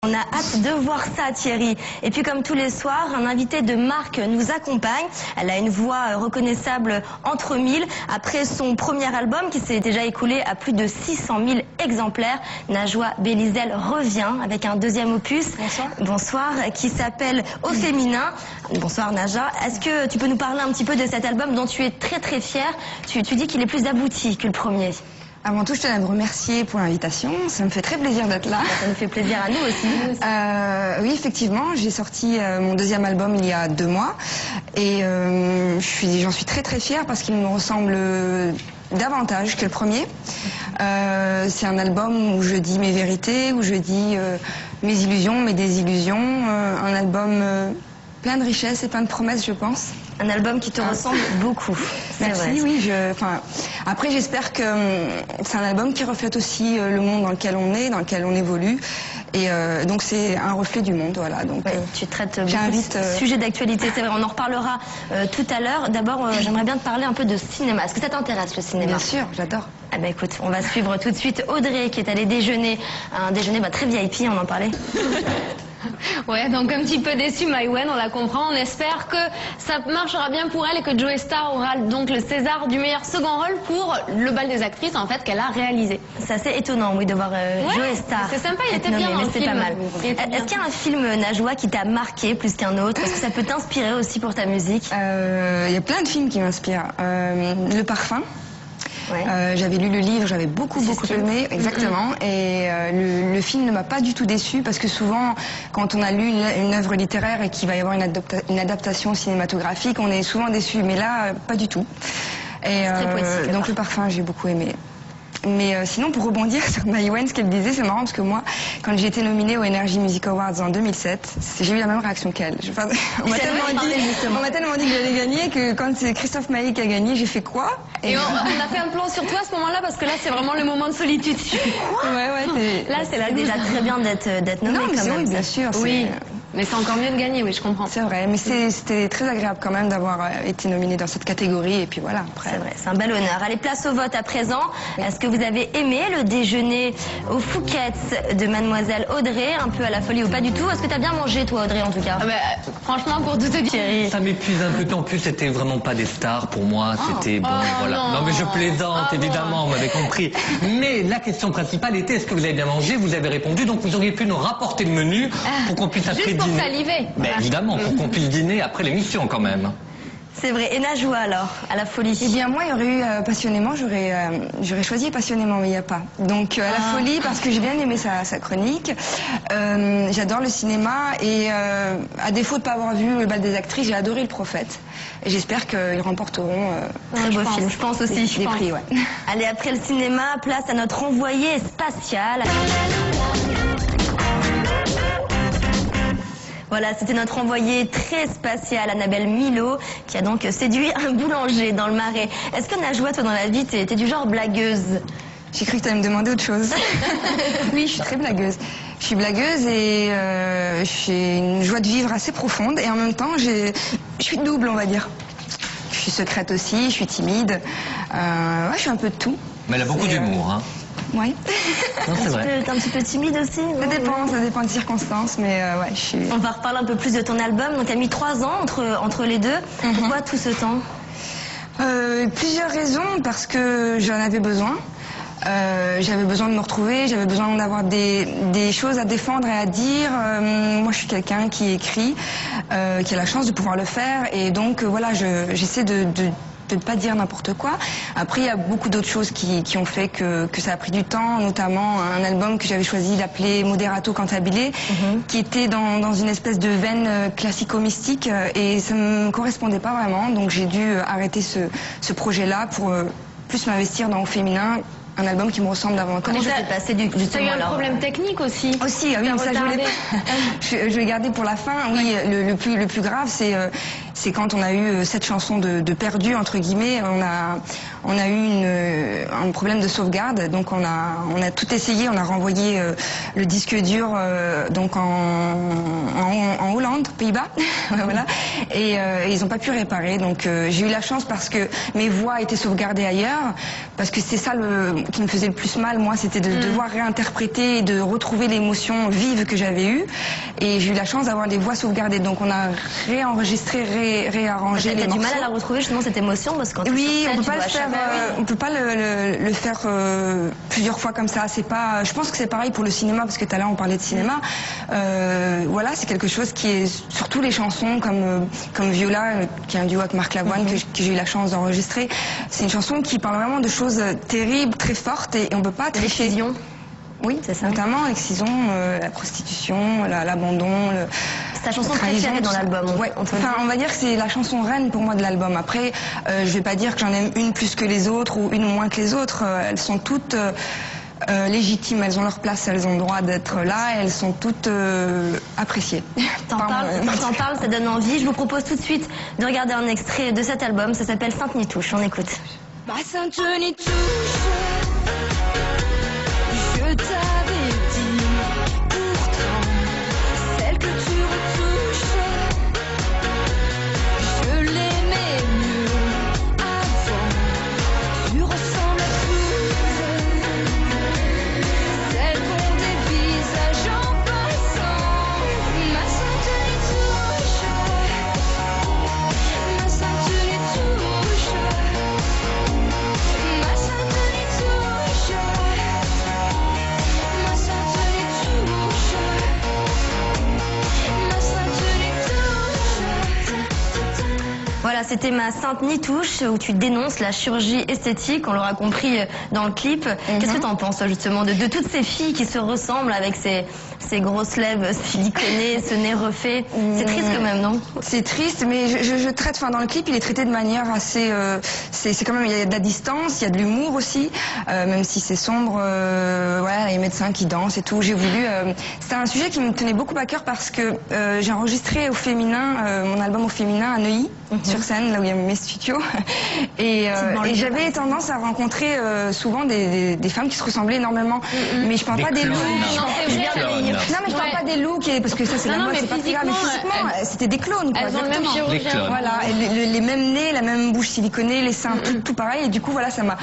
On a hâte de voir ça, Thierry. Et puis comme tous les soirs, un invité de marque nous accompagne. Elle a une voix reconnaissable entre mille. Après son premier album qui s'est déjà écoulé à plus de 600 000 exemplaires, Najwa Bélizel revient avec un deuxième opus. Bonsoir. Bonsoir, qui s'appelle Au féminin. Bonsoir Najwa. Est-ce que tu peux nous parler un petit peu de cet album dont tu es très fière? Tu dis qu'il est plus abouti que le premier. Avant tout, je tenais à vous remercier pour l'invitation. Ça me fait très plaisir d'être là. Ça nous fait plaisir à nous aussi. Oui, effectivement, j'ai sorti mon deuxième album il y a 2 mois. Et j'en suis très fière parce qu'il me ressemble davantage que le premier. C'est un album où je dis mes vérités, où je dis mes illusions, mes désillusions. Un album plein de richesses et plein de promesses, je pense. Un album qui te ressemble beaucoup. Merci, vrai. oui. Après, j'espère que c'est un album qui reflète aussi le monde dans lequel on est, dans lequel on évolue. Et donc, c'est un reflet du monde, voilà. Donc, oui, tu traites beaucoup de sujets d'actualité, c'est vrai. On en reparlera tout à l'heure. D'abord, j'aimerais bien te parler un peu de cinéma. Est-ce que ça t'intéresse, le cinéma? Bien sûr, j'adore. Ah ben écoute, on va suivre tout de suite Audrey qui est allée déjeuner. Un déjeuner très VIP, on en parlait. Ouais, donc un petit peu déçue, Maïwenn, on la comprend. On espère que ça marchera bien pour elle et que Joey Starr aura donc le César du meilleur second rôle pour le bal des actrices, en fait, qu'elle a réalisé. C'est assez étonnant, oui, de voir Joey Starr. C'est sympa, il était bien dans le film. C'est pas mal. Est-ce qu'il y a un film, Najwa, qui t'a marqué plus qu'un autre? Est-ce que ça peut t'inspirer aussi pour ta musique? Il y a plein de films qui m'inspirent. Le Parfum. Ouais. J'avais lu le livre, j'avais beaucoup aimé, exactement. Et le film ne m'a pas du tout déçu parce que souvent, quand on a lu une œuvre littéraire et qu'il va y avoir une adaptation cinématographique, on est souvent déçu. Mais là, pas du tout. Et donc le Parfum, j'ai beaucoup aimé. Mais sinon, pour rebondir sur Maïwenn, ce qu'elle disait, c'est marrant parce que moi, quand j'ai été nominée aux Energy Music Awards en 2007, j'ai eu la même réaction qu'elle. On m'a tellement dit que j'allais gagner que quand c'est Christophe Maé qui a gagné, j'ai fait quoi? Et on a fait un plan sur toi à ce moment-là parce que là, c'est vraiment le moment de solitude. Ouais, là, c'est déjà très bien d'être nommée quand même. Oui, bien sûr. Oui. Mais c'est encore mieux de gagner, oui, je comprends. C'est vrai, mais c'était très agréable quand même d'avoir été nominée dans cette catégorie, et puis voilà. C'est vrai, c'est un bel honneur. Allez, place au vote à présent. Oui. Est-ce que vous avez aimé le déjeuner aux Fouquettes de Mademoiselle Audrey, un peu à la folie ou pas du tout? Est-ce que t'as bien mangé, toi, Audrey, en tout cas? Franchement, pour tout te dire... Ça m'épuise un peu, en plus, c'était vraiment pas des stars pour moi, c'était bon, voilà. Non, mais je plaisante, évidemment, vous m'avez compris. Mais la question principale était, est-ce que vous avez bien mangé? Vous avez répondu, donc vous auriez pu nous rapporter le menu pour qu'on puisse après pour saliver. Mais évidemment, pour qu'on puisse dîner après l'émission quand même. C'est vrai. Et Najwa alors, à la folie? Eh bien moi, il y aurait eu Passionnément, j'aurais choisi Passionnément, mais il n'y a pas. Donc à la folie, parce que j'ai bien aimé sa chronique. J'adore le cinéma et à défaut de ne pas avoir vu le bal des actrices, j'ai adoré Le Prophète. Et j'espère qu'ils remporteront un beau film, je pense aussi. Des prix, ouais. Allez, après le cinéma, place à notre envoyé spatial. Voilà, c'était notre envoyé très spatial, Annabelle Milo, qui a donc séduit un boulanger dans le Marais. Est-ce que Najwa, toi, dans la vie, t'es du genre blagueuse? J'ai cru que tu allais me demander autre chose. Oui, je suis très blagueuse. Je suis blagueuse et j'ai une joie de vivre assez profonde. Et en même temps, je suis double, on va dire. Je suis secrète aussi, je suis timide. Ouais, je suis un peu de tout. Mais elle a beaucoup d'humour, hein. Oui. C'est vrai. T'es un petit peu timide aussi? Ça dépend des circonstances, mais ouais, je suis... On va reparler un peu plus de ton album. Donc, t'as mis 3 ans entre les deux. Pourquoi tout ce temps? Plusieurs raisons, parce que j'en avais besoin. J'avais besoin de me retrouver, j'avais besoin d'avoir des choses à défendre et à dire. Moi, je suis quelqu'un qui écrit, qui a la chance de pouvoir le faire. Et donc, voilà, j'essaie de ne pas dire n'importe quoi. Après, il y a beaucoup d'autres choses qui ont fait que ça a pris du temps, notamment un album que j'avais choisi d'appeler Moderato Cantabile, qui était dans une espèce de veine classico-mystique et ça ne me correspondait pas vraiment. Donc j'ai dû arrêter ce projet-là pour plus m'investir dans Au féminin, un album qui me ressemble davantage. Comment ça s'est passé du T'as eu un problème technique aussi? Aussi, oui, ça je vais garder pour la fin. Oui, le plus grave, c'est c'est quand on a eu cette chanson de perdu entre guillemets, on a eu un problème de sauvegarde, donc on a tout essayé, on a renvoyé le disque dur donc en Hollande, Pays-Bas, voilà, et ils n'ont pas pu réparer. Donc j'ai eu la chance parce que mes voix étaient sauvegardées ailleurs, parce que c'est ça qui me faisait le plus mal, moi, c'était de devoir réinterpréter et de retrouver l'émotion vive que j'avais eue. Et j'ai eu la chance d'avoir des voix sauvegardées, donc on a réenregistré, réarrangé les morceaux. T'as du mal à la retrouver justement cette émotion parce que oui, on peut pas le faire plusieurs fois comme ça. C'est pas. Je pense que c'est pareil pour le cinéma parce que tout à l'heure on parlait de cinéma. Voilà, c'est quelque chose qui est surtout les chansons comme Viola, qui est un duo avec Marc Lavoine que j'ai eu la chance d'enregistrer. C'est une chanson qui parle vraiment de choses terribles, très fortes et on peut pas tricher. L'excision. Oui, c'est ça. Notamment l'excision, la prostitution, l'abandon. C'est ta chanson préférée dans l'album. Ouais. Enfin, on va dire que c'est la chanson reine pour moi de l'album. Après, je vais pas dire que j'en aime une plus que les autres ou une moins que les autres. Elles sont toutes légitimes, elles ont leur place, elles ont le droit d'être là, et elles sont toutes appréciées. T'en parles, ça donne envie. Je vous propose tout de suite de regarder un extrait de cet album. Ça s'appelle Sainte-Nitouche. On écoute. Ma Sainte-Nitouche, je t'avais dit, pourtant, celle que tu retouches, je l'aimais mieux avant. Tu ressembles à toutes celles qu'on dévisage en passant. Ma Sainte-Nitouche, ma Sainte-Nitouche, ma Sainte-Nitouche, ma Sainte-Nitouche, ma Sainte-Nitouche. Voilà, c'était ma Sainte-Nitouche où tu dénonces la chirurgie esthétique, on l'aura compris dans le clip. Qu'est-ce que t'en penses toi, justement de toutes ces filles qui se ressemblent avec ces grosses lèvres siliconées, ce nez refait? C'est triste quand même, non? C'est triste, mais je traite, enfin dans le clip il est traité de manière assez, c'est quand même, il y a de la distance, il y a de l'humour aussi, même si c'est sombre, voilà, les médecins qui dansent et tout. J'ai voulu, c'est un sujet qui me tenait beaucoup à cœur parce que j'ai enregistré au féminin, mon album au féminin à Neuilly, sur scène, là où il y a mes studios, et j'avais tendance à rencontrer souvent des femmes qui se ressemblaient énormément, mais je parle pas des looks. Non, mais je parle pas des looks, parce que ça c'est la mode, c'est pas très grave, mais physiquement c'était des clones, quoi. Elles ont le même chirurgien. Voilà, les mêmes nez, la même bouche siliconée, les seins, tout pareil, et du coup voilà, ça m'a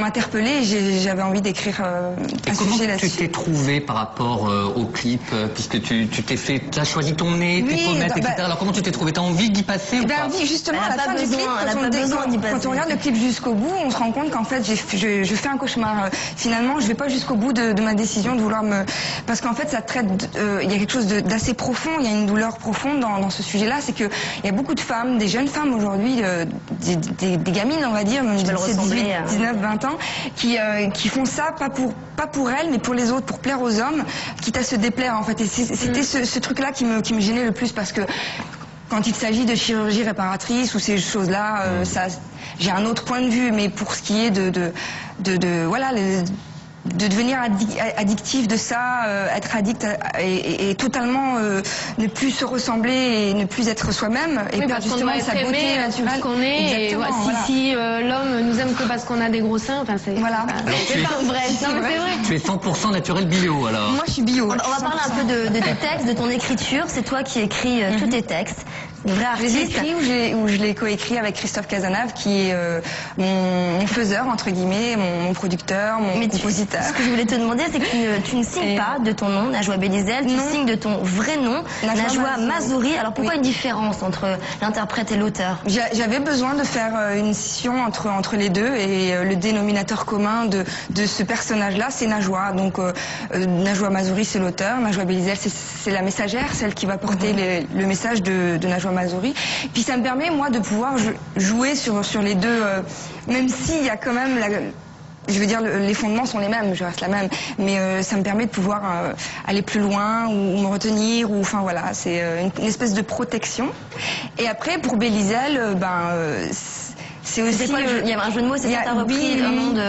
interpellée et j'avais envie d'écrire un sujet là-dessus. Tu t'es trouvée par rapport au clip, puisque tu as choisi ton nez, tes pommettes, etc. Alors comment tu t'es trouvée? T'as envie d'y passer ou pas? Justement, à la fin du clip, quand on regarde le clip jusqu'au bout, on se rend compte qu'en fait, je fais un cauchemar. Finalement, je vais pas jusqu'au bout de ma décision de vouloir me... Parce qu'en fait, ça traite... Il y a quelque chose d'assez profond, il y a une douleur profonde dans ce sujet-là. C'est qu'il y a beaucoup de femmes, des jeunes femmes aujourd'hui, des gamines, on va dire, 18, 19, 20 ans, qui font ça pas pour elles, mais pour les autres, pour plaire aux hommes, quitte à se déplaire, en fait. Et c'était ce truc-là qui me gênait le plus, parce que quand il s'agit de chirurgie réparatrice ou ces choses-là, j'ai un autre point de vue. Mais pour ce qui est de devenir addictif de ça, être addict et totalement ne plus se ressembler et ne plus être soi-même et perdre justement sa beauté naturelle. Qu'on est. Et voilà. Si l'homme nous aime que parce qu'on a des gros seins, enfin c'est. Voilà. C'est pas vrai. Non, mais c'est vrai. Tu es 100% naturel bio alors. Moi je suis bio. On va parler un peu de tes textes, de ton écriture. C'est toi qui écris tous tes textes. Une vraie artiste. Je les ai écrits ou je l'ai coécrit avec Christophe Cazenave, qui est mon faiseur, entre guillemets, mon producteur, mon compositeur. Ce que je voulais te demander, c'est que tu ne signes pas de ton nom, Najwa Bélizel, tu signes de ton vrai nom, Najwa Mazouri. Alors pourquoi une différence entre l'interprète et l'auteur? J'avais besoin de faire une scission entre les deux, et le dénominateur commun de ce personnage-là, c'est Najwa. Donc Najwa Mazouri, c'est l'auteur, Najwa Bélizel, c'est la messagère, celle qui va porter le message de Najwa Mazouri. Puis ça me permet, moi, de pouvoir jouer sur les deux, même s'il y a quand même je veux dire, les fondements sont les mêmes, je reste la même, mais ça me permet de pouvoir aller plus loin ou me retenir, ou enfin voilà, c'est une espèce de protection. Et après, pour Bélizel, c'est aussi. C'est quoi il y avait un jeu de mots, c'est ça, t'as repris un nom de.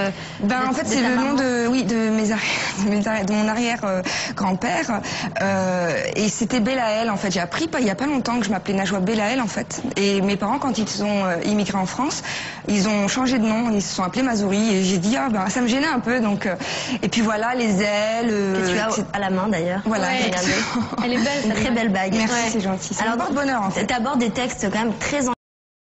En fait, c'est ta le nom maman. de mon arrière-grand-père. Et c'était Belaël, en fait. J'ai appris il y a pas longtemps que je m'appelais Najwa Belaël, en fait. Et mes parents, quand ils sont immigrés en France, ils ont changé de nom. Ils se sont appelés Mazouri. Et j'ai dit, ça me gênait un peu. Donc, et puis voilà, les ailes. Que tu as à la main d'ailleurs. Voilà, Ouais. Regardez. Elle est belle, Une cette très belle bague. Merci, c'est gentil. C'est un porte-bonheur, en fait. Tu abordes des textes quand même très